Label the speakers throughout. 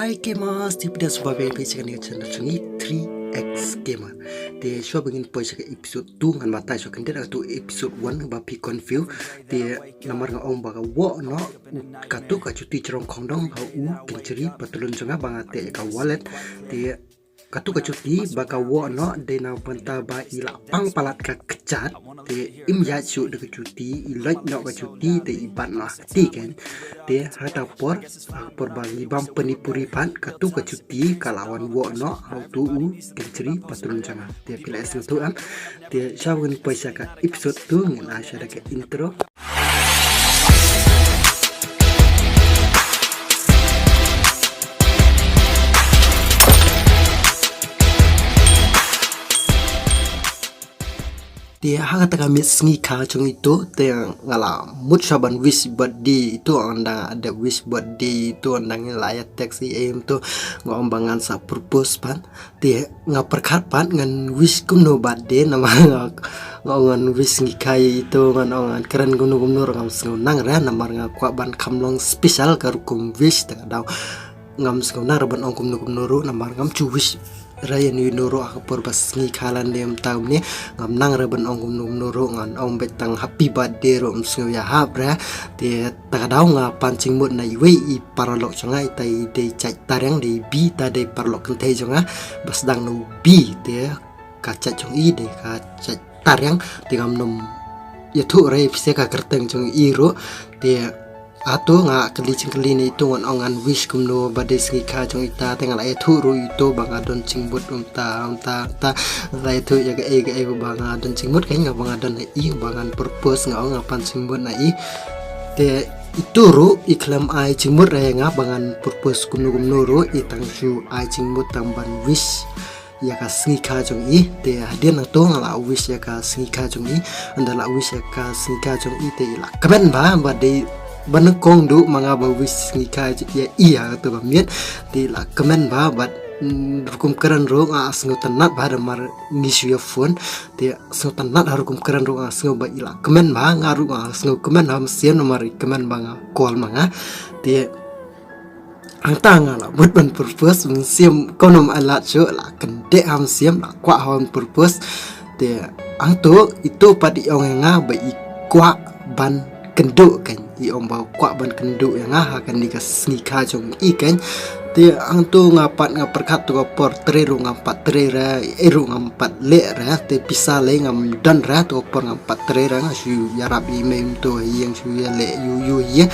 Speaker 1: Hai gamers, di pada sebuah video sekarang channel sungi 3x gamer. Di show begin poin sekarang episode 2 ngan mata so kan dia tu episode 1 bapi confuse. Di nomor ngong baga wo no katu kacuti cerong kondong hau kenceri patulun sunga bangate ka wallet. Di katu kacuti baga wo no de na banta ba ila pang palat ka kecat. Di im ya su de kacuti ilai no kacuti de iban lah ti kan. Di hata por bagi bam penipuripan katu kacuti kalawan wo no hau tu kenceri patulun sunga. Di pila esel tu am. Di syawun poisa ka episode 2 ngan asyara ke intro. Dia haka kami sengi ka chung itu dia ngala mut saban wish birthday itu anda ada wish birthday itu anda ngelayat taxi aim tu ngombangan sa purpose pan dia ngaperkat pan ngan wish kumno birthday nama ngongan wish sengi kai itu ngan keren gunu ngam nang ra namar ngakwa ban kamlong special karukum wish ta daw ngam ngar ban ongkum nuru namar ngam chu wish Raya ni nuru aku perbas ni kalan dem tahun ni ngam nang reben ong nuru ngan ong betang happy birthday rom snow ya habra dia tak daw nga pancing mut na iwe I paralok changa itai de cai tarang de bi ta de paralok kente changa bas dang no bi dia kaca chung I de kaca tarang de ngam nom ya thu re pise ka kerteng chung iro dia ato nga keli ni itu ngan wish kumno badai sengi ka jong ita tengal ay turu itu bang adon cingbut ta lai tu ya ga e bang adon cingbut kay nga bang adon I bangan purpose nga ngapan cingbut na I te ituru iklam ay cingbut ay nga bangan purpose kumno ro itang shu ay cingbut tamban wish ya ka sengi ka jong I te hadian to ngala wish ya ka sengi ka jong I andala wish ya ka sengi ka jong I te ila kaben ba badai banekong du mga bawis ngika ya iya tu bamiet di la kemen ba bat hukum keren ro as ngutanat ba mar ngisu ya phone di ngutanat hukum keren ro as ba ila kemen ba ngaru as kemen ham sian nomor kemen ba call manga di ang la bud ban purpose siam konom alat so la kende ham siam la kwa ham purpose di ang to itu padi ong nga ba I kwa ban kenduk kan I om bau kwa ban kenduk yang akan dikas nikah jong I kan dia ang tu ngaperkat tu portrait ru ngapat tre ra eru ngapat le ra te pisa le ngam dan ra tu por ngapat tre ra ngasu yarab I mem tu yang su ya le yu ye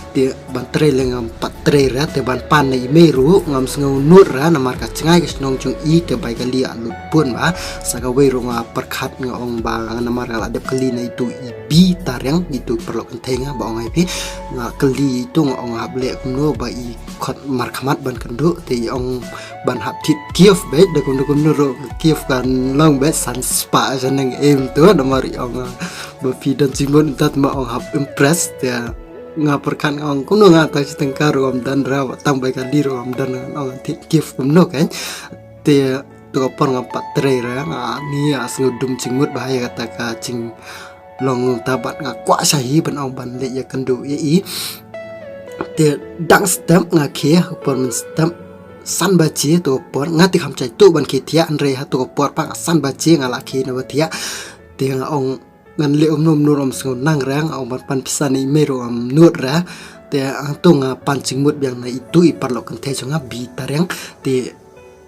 Speaker 1: dia ban tre le ngapat tre ra te ban pan I meru ngam sngu nur ra namar ka cengai ke snong jong I te bai kali alut pun ba saka we ru ngaperkat ngong ba namar kala adep kali na itu bi tarang itu perlu kentenga ba ong IP nga kali itu ngong hable kuno ba I khot markhamat ban kendo te ong ban hap tit kief be de kuno ro kief kan long be san spa janang em tu namar ong ba pidan jimun tat ma ong hap impress te ngaperkan ong kuno ngata tengkar rom dan rawa tambah kali rom dan ong tit kief kuno kan te tu por ngapat tre ra ni as ngudum cingmut bahaya kata ka cing long tabat nga kwa sahi ban ong ban le ya kendu ya I te dang stamp nga ke por men stamp san baci to por ngati kham chai tu ban ke tia andre ha to por pa san baci nga la ke na batia te nga ong ngan le nom nurom so nang rang ong ban pan pisani mero am nut ra te ang tu nga pancing mut biang na itu I parlo kan te nga bi tareng te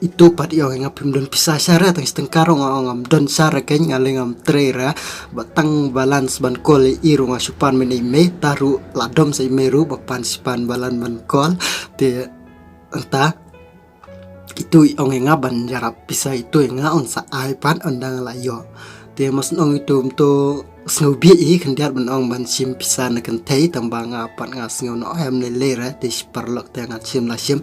Speaker 1: itu pat yo nga pim don pisah syara tang stengkaro ngam don syara ken ngalengam trera batang balance ban kol iru nga supan meni me taru ladom sai meru bapan sipan balan ban kol te enta itu ong nga ban jarap pisah itu nga on sa ipan ondang la yo te mas ong itu to snowbi I kendiar ban ong ban sim pisah na kentei tambang apat nga sngow no am ne lera te sparlok te nga sim la sim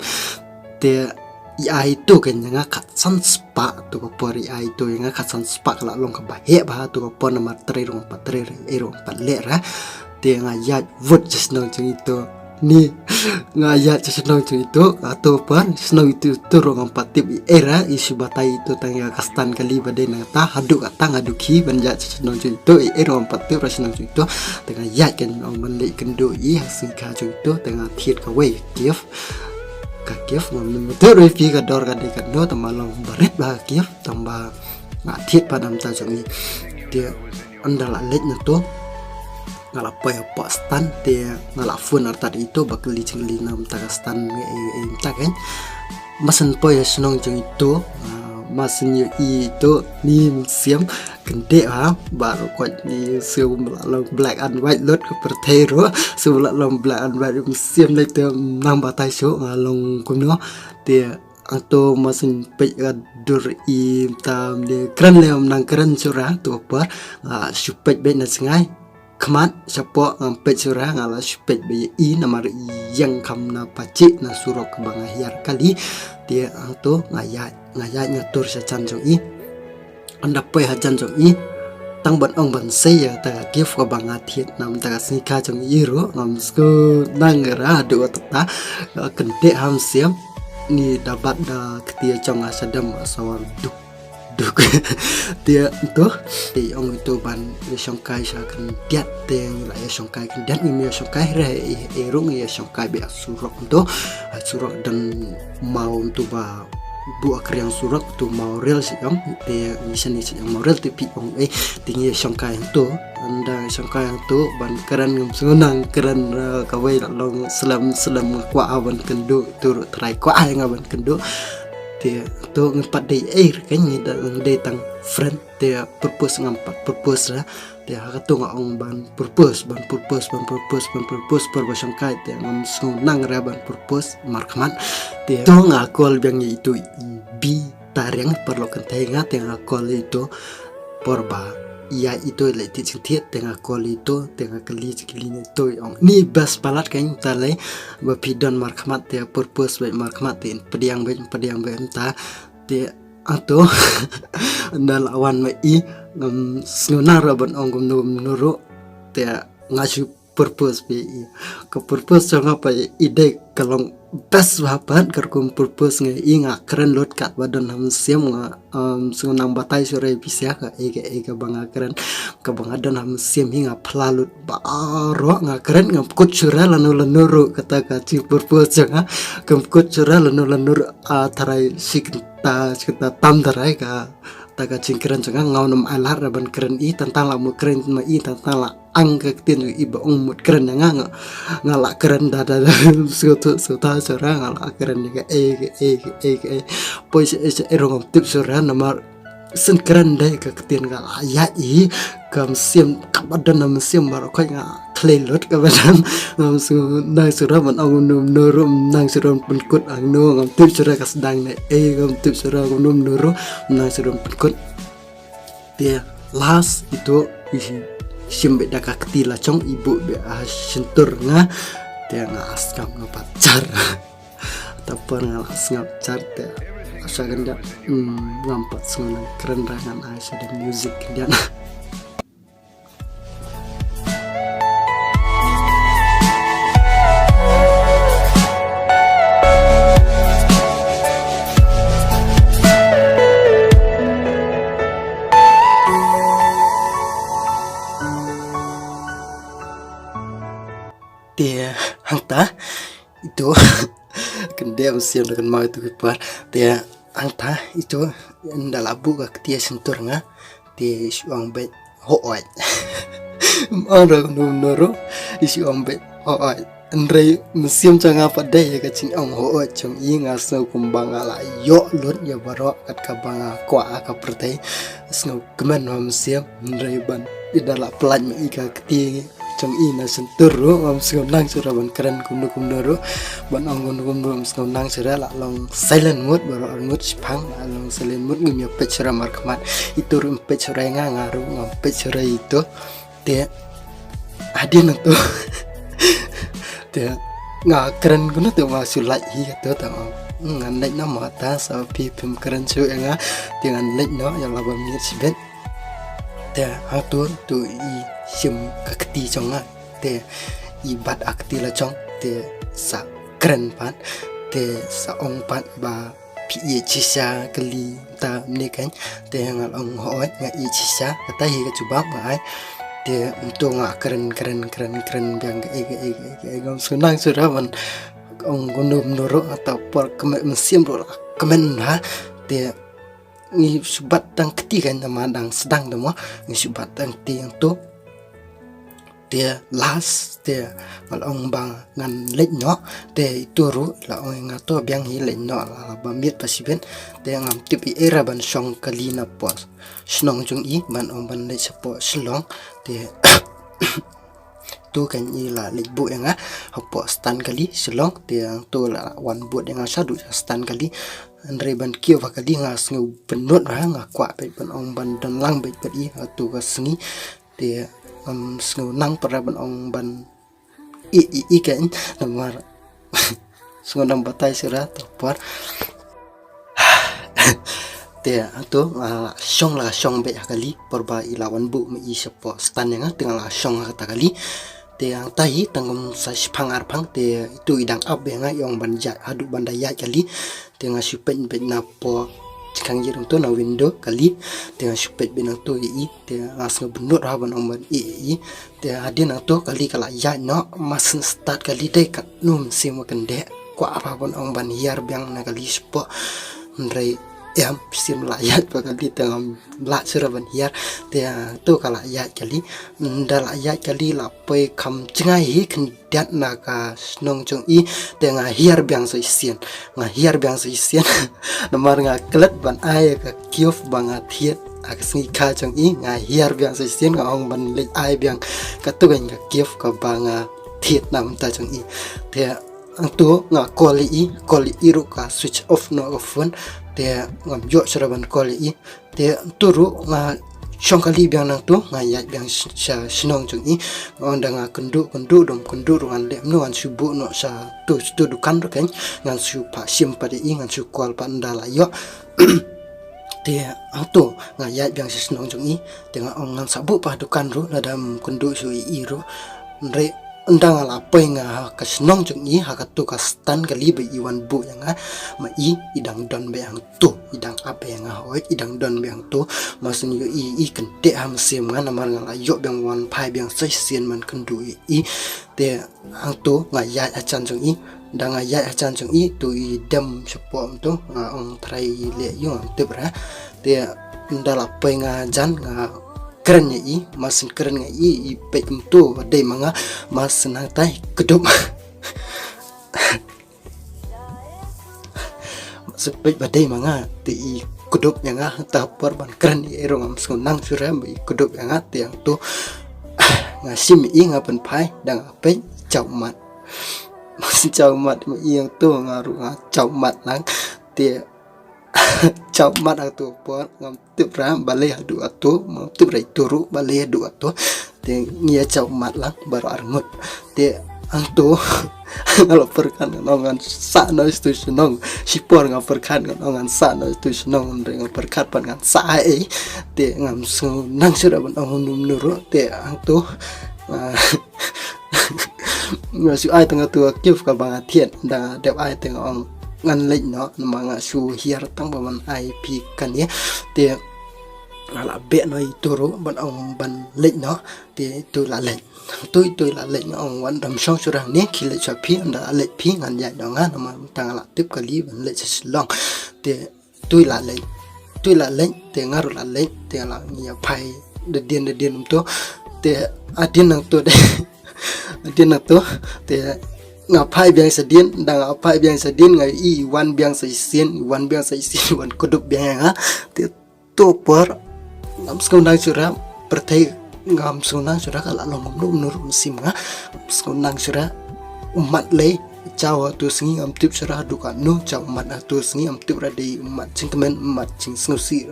Speaker 1: te ya itu kan yang kat san spa tu ko por ya itu yang kat san spa kala long ka bahe ba tu ko por nomor 3 rong 4 ero 4 lera te nga ya vot just no chung itu ni nga ya just no chung itu atau pan snow itu tu rong 4 tip era isu batai itu tang kastan kali bade na ta haduk atang haduki ban ya just no chung itu ero 4 tip rasno chung itu tengah ya kan ong ban le kendo I hasin ka chung itu tengah thiet ka we gift kakif ngom tu revi kador kadekat do tambah long baret bah kif tambah ngatit padam ta jongi dia andala let na to ngala poy po stan dia ngala fun arta itu bakali cingli nam ta stan ta kan masan poy senong jong itu masan itu ni siam gede baru kuat ni siu long black and white lot ke pertero siu long black and white siam lai tu nang batai so long kuno dia atau masin pe dur i tam de kran le nang kran surah tu par supet be na sengai kmat siapa pe surah ngala supet be i namar yang kam na pacik na surok bangahiar kali dia atau ngayat ngatur sacan jong i anda pe hajan jong i tang ban ong ban saya ta gif ko banga thiet nam ta snika jong i ro ngam sko nang ra do ta kente ham siam ni dapat da ketia chong asadam asawal duk dia itu di ong itu ban songkai sa kan diat teng la songkai kan diat mi songkai re erung ya songkai be surok to surok dan mau tu ba buat kriang surat tu mau real sih om dia misalnya sih mau real tapi om tinggi songkai tu anda songkai tu ban keren ngumsunang keren kawai long selam kuah awan kendu turut terai kuah yang awan kendu dia tu ngempat day air kan ni day tang friend dia purpose ngempat purpose lah dia kata ngong ban purpose per songkai dia ngumsunang raban purpose markman dia tu ngakol yang itu bi tareng perlu kentenga tengah kol itu porba ia itu leti cintiat tengah kol itu tengah keli itu ni bas palat kan tale bapidon markmat dia purpose baik markmat tin pediang ta dia atau ndalawan mai senunar ban ongum nuru dia ngaju purpose be ke purpose jangan apa ide kalau best bahan kerkum purpose ngai nga keren lot kat badan ham siam nga sunang batai sore bisa ka ega banga keren ka banga dan ham siam hinga plalut baro nga keren ngam kut sura lanu kata ka ci purpose janga kam kut sura lanu tarai sikta tam tarai ka taga cingkeren janga ngaunam alar ban keren i tentang lamu keren ma i tentang la ang ke tin iba mut keren nga ngala keren dada suatu sura ngala keren ga pois erong tip sura namar sen keren dai ka tin ga ya i kam sim kabadan nam sim bar ko nga klelot ka badan ngam su nang sura man ang nurum nang sura penkut ang no ngam tip sura ka sedang ne ngam tip sura ngam nuru nang sura penkut dia last itu sim beda ka ketila cong ibu be sentur nga dia ngaskam ngapacar tapi ngaskam car dia asagan dia ngampat semua keren rangan Aisyah dan music dia dia hangta itu dia mesti dengan mau itu kepar dia hangta itu ndalabu ka dia sentur nga dia suang bet hoot orang nuru isi ombet hoot Andre museum canga pada ya kacing ong hoot cong inga snow kumbang ala yo lut ya barok kat kabanga kwa ka pertai snow keman museum Andre ban idala pelan ika keti cong ina senturu ngam nang suraban keren kundu ban ong kundu nang sura la long silent mood baro mood spang long silent mood ngim ya pecera markmat itu rum pecera ngaru ngam pecera itu dia adin itu dia nggak keren guna tuh masuk lagi gitu tau ngan lek nama ta sa pi pim keren su nga dengan lek no yang laba minit sibet dia hatu tu i sim kakti chonga te i bat akti la chong te sa keren pan te sa ong pan ba pi i chisha kali ta ni kan te ngal ong hoat nga i chisha kata hi ka coba mai dia untuk nggak keren biang ngam senang suraban ong gunum nuru atau por kemen mesim ro kemen ha te ni subat tang ketiga nama dang sedang demo ni subat tang tiang tu dia las dia mal ong bang ngan lek no te turu la ong ngato biang hi lek no la bamiet pasiben te ngam tipi era ban song kalina pos snong jung i ban ong ban lek sapo slong te tu kan i la lek bu yang hapo stan kali slong te tu la wan bu yang sadu stan kali andre ban kio vakali ngas ngu penut ra ngakwa pe ban ong ban dan lang be i atu ka sengi te snow nang para ban ong ban i kan namar snow nang batai sira topar te ato shong be kali porba ilawan bu me i sepo stan yang tengah la shong kata kali te ang tahi tangum sa pangar pang te itu idang ab yang yong ban ja adu bandaya kali tengah supen be na po kang jirung tu na window kali tengah supet binang tu i tengah asal benut raban omban i tengah adin tu kali kala ya no masin start kali dek kat num sim kende kwa raban omban hiar biang na kali spo ndrei em sim layat kali tengah la suraban hiar tengah tu kala ya kali ndala ya kali la poi kam cengai hi kendat na ka snong chung i tengah hiar biang so isian hiar biang so isian namar nga klet ban ai ka kiof banga thiet ak singi ka chung i hiar biang so isian ong ban le ai biang ka tu ga kiof ka banga thiet nam ta chung i te ang tu koli iru ka switch off no phone te ngam jo seraban koli i te turu shong kali biang nang tu ya biang sinong chung i onda kendu dom kendu ruan le no an subu no sa tu dukan ro kan ngan su pa sim pa de i ngan su kol pa ndala yo te auto ya biang sinong chung i te ngan sabu pa dukan ro nadam kendu su i ro ndre undang ala apa yang kasnong chung i hakatu kastan kali be iwan bu yang ma i idang don be yang tu idang apa yang hoit idang don be yang tu masun yo i kente ham sim nga namar nga yo bang wan pai bang sai sien man kendu i te ang tu ya achan chung i dang ya achan chung i tu i dam sepom tu ong trai le yo te bra te ndala apa yang jan keren i masin keren i pe tu dei manga masin tai kedup masin pe badai manga ti kedup yang ta ban keren i erong am nang suram i kedup yang ti yang tu ngasim i ngapen pai dang pe chau mat masin chau mat i yang tu ngaru chau mat nang ti chau mat atu por ngam tip ram balai adu atu mam tip rai turu balai adu atu te ngia chau mat lang baru arngut te antu kalau perkan nongan sa no stu senong sipor ngam perkan nongan sa no stu senong ngam perkat pan ngan sa te ngam nang sura ban num nuru te antu ngasu ai tengah tu kif ka bang thiet da dep ai tengah ong ngan lệnh nó mà ngã su hiar tăng vào mình IP cần nhé thì là bẹ nói tôi bọn ông ban lệnh nó thì tôi là lệnh tôi là lệnh ông quan tâm xong cho rằng nếu khi lệnh cho phí đã lệnh phí ngàn dạy đó ngàn mà tăng là tiếp cái lý vấn lệnh sẽ long thì tôi là lệnh thì ngã là lệnh thì là nhiều phải được điên tôi thì điên năng tôi đấy điên năng tôi thì ngapai biang sedien dan ngapai biang sedien ngai i wan biang saisien wan kudup biang ti to per ngam skundang sura pertai ngam skundang sura kala long nur musim skundang sura umat le cawa tu sengi am tip sura duka nu caw umat tu sengi am tip ra di umat cingkemen umat cing snusi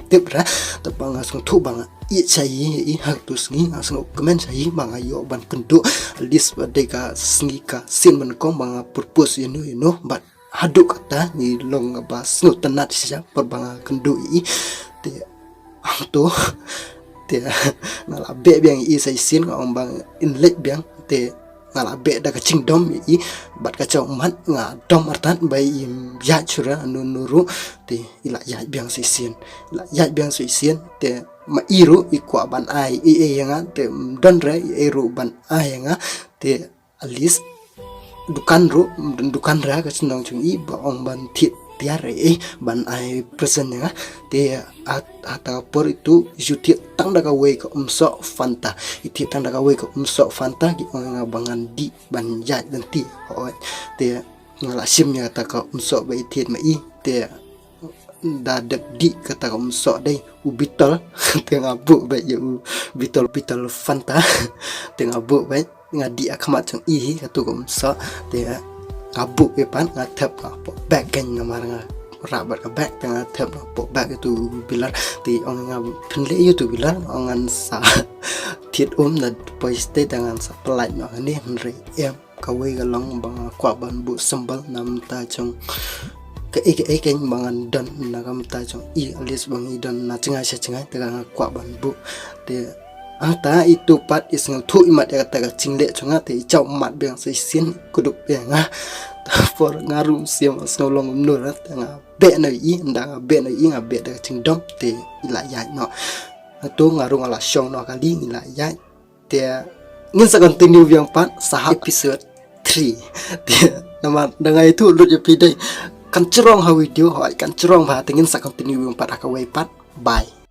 Speaker 1: tip ra tapang asung thu bang i chai i hak tu sengi asung kemen chai bang ayo ban kendu lis badeka sengi ka sin man kong bang purpose you but haduk kata ni long ba snut tanat sia per bang kendu i te tu te ngala be biang i sai sin ngong bang inlet biang te ngala be da kacing dom i bat kacau mat nga dom artan bai ya chura nuru te ila ya biang sisien te ma iru i kwa ban ai i yang te don re i ru ban ai yang te alis dukan ra ka sendong chung i ba ong ban thit tiare ban ai present ya te ata por itu juti tang daga we ka umso fanta iti tang daga we ka umso fanta gi nga bangan di ban ja dan ti ho te ngala sim ya ta ka umso ba iti ma i te da dek di kata ka umso dai ubitol te ngabu ba yu bitol fanta te ngabu ba ngadi akamat chung i ka tu umso te ngabuk pan ngatep po bag kan ngamar rabat ka bag tengah tep po bag itu bilar ti ong ngam penle itu bilar ongan sa tiet na poiste dengan sa pelai no ni henry em kawe galong bang kwa ban bu sembal nam ta chong ke ken bangan don na kam ta chong i alis bang i don na cengai tengah kwa ban bu te ata itu pat isngal thu imat ya kata cingle chunga te chau mat beng sai sin kuduk beng for ngaru siam solong nur tanga be na i ndang be na i nga be da chingdom te ila ya no to ngaru ngala shong no kali ila ya te ngin sa continue yang pat sa episode 3 te nama dengan itu lu je pidai kan cerong ha video ha kan cerong ba te ngin sa continue yang pat akawe pat bye.